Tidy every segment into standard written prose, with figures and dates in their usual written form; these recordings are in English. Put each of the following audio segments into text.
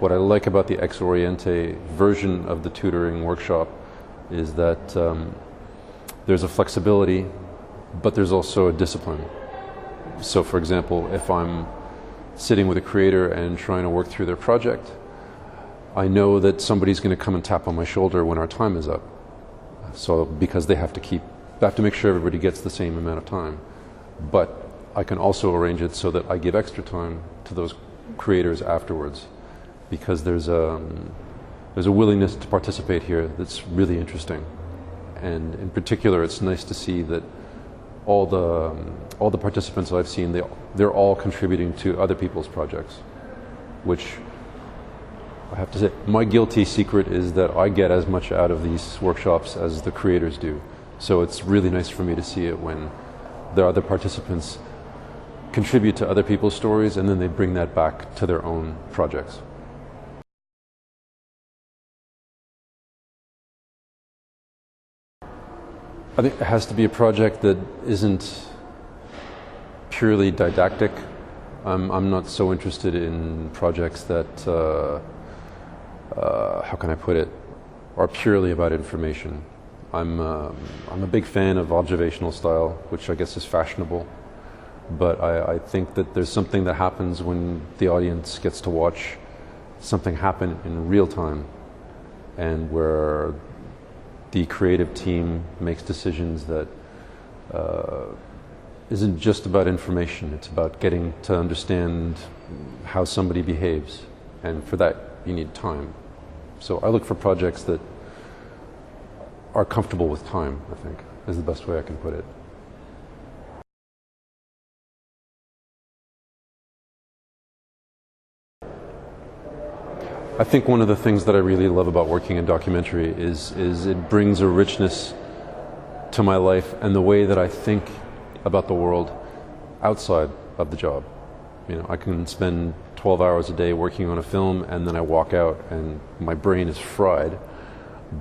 what I like about the Ex Oriente version of the tutoring workshop is that there's a flexibility, but there's also a discipline. So for example, if I'm sitting with a creator and trying to work through their project, I know that somebody's going to come and tap on my shoulder when our time is up. So because they have to make sure everybody gets the same amount of time. But I can also arrange it so that I give extra time to those creators afterwards, because there's a willingness to participate here that's really interesting. And in particular, it's nice to see that all the participants I've seen, they're all contributing to other people's projects, which I have to say, my guilty secret is that I get as much out of these workshops as the creators do. So it's really nice for me to see it when the other participants contribute to other people's stories and then they bring that back to their own projects. I think it has to be a project that isn't purely didactic. I'm not so interested in projects that, how can I put it, are purely about information. I'm a big fan of observational style, which I guess is fashionable. But I think that there's something that happens when the audience gets to watch something happen in real time, and where the creative team makes decisions that isn't just about information. It's about getting to understand how somebody behaves, and for that you need time. So I look for projects that are comfortable with time, I think, is the best way I can put it. I think one of the things that I really love about working in documentary is it brings a richness to my life and the way that I think about the world outside of the job. You know, I can spend 12 hours a day working on a film and then I walk out and my brain is fried.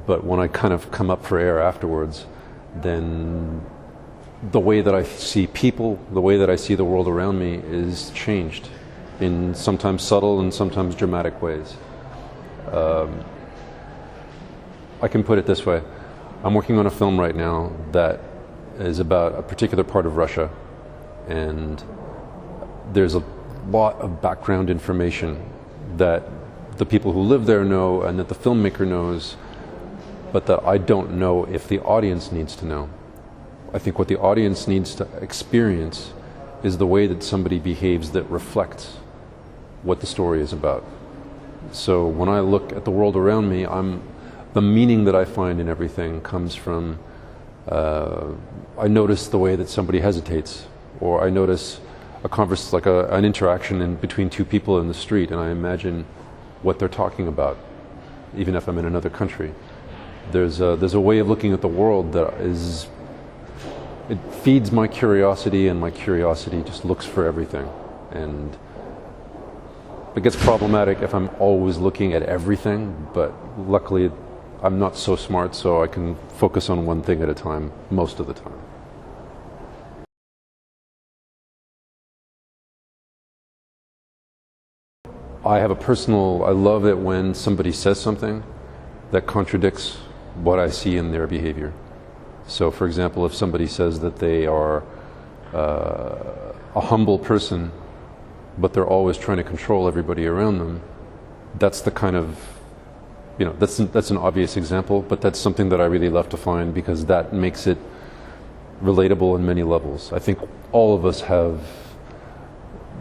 But when I kind of come up for air afterwards, then the way that I see people, the way that I see the world around me is changed in sometimes subtle and sometimes dramatic ways. I can put it this way. I'm working on a film right now that is about a particular part of Russia, and there's a lot of background information that the people who live there know and that the filmmaker knows, but that I don't know if the audience needs to know. I think what the audience needs to experience is the way that somebody behaves that reflects what the story is about. So when I look at the world around me, the meaning that I find in everything comes from, I notice the way that somebody hesitates, or I notice an interaction between two people in the street, and I imagine what they're talking about, even if I'm in another country. There's a way of looking at the world that it feeds my curiosity, and my curiosity just looks for everything. And it gets problematic if I'm always looking at everything, but luckily I'm not so smart, so I can focus on one thing at a time most of the time. I love it when somebody says something that contradicts what I see in their behavior. So for example, if somebody says that they are a humble person, but they're always trying to control everybody around them, that's the kind of, that's an obvious example, but that's something that I really love to find, because that makes it relatable in many levels. I think all of us have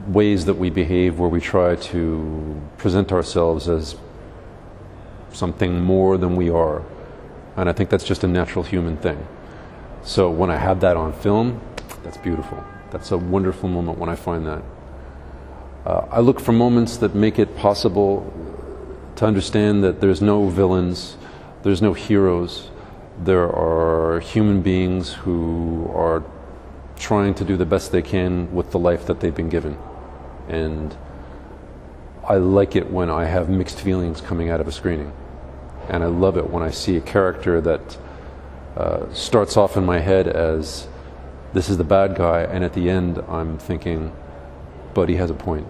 ways that we behave where we try to present ourselves as something more than we are, and I think that's just a natural human thing. So when I have that on film, that's beautiful. That's a wonderful moment when I find that. I look for moments that make it possible to understand that there's no villains, there's no heroes. There are human beings who are trying to do the best they can with the life that they've been given. And I like it when I have mixed feelings coming out of a screening. And I love it when I see a character that starts off in my head as this is the bad guy, and at the end I'm thinking, but he has a point.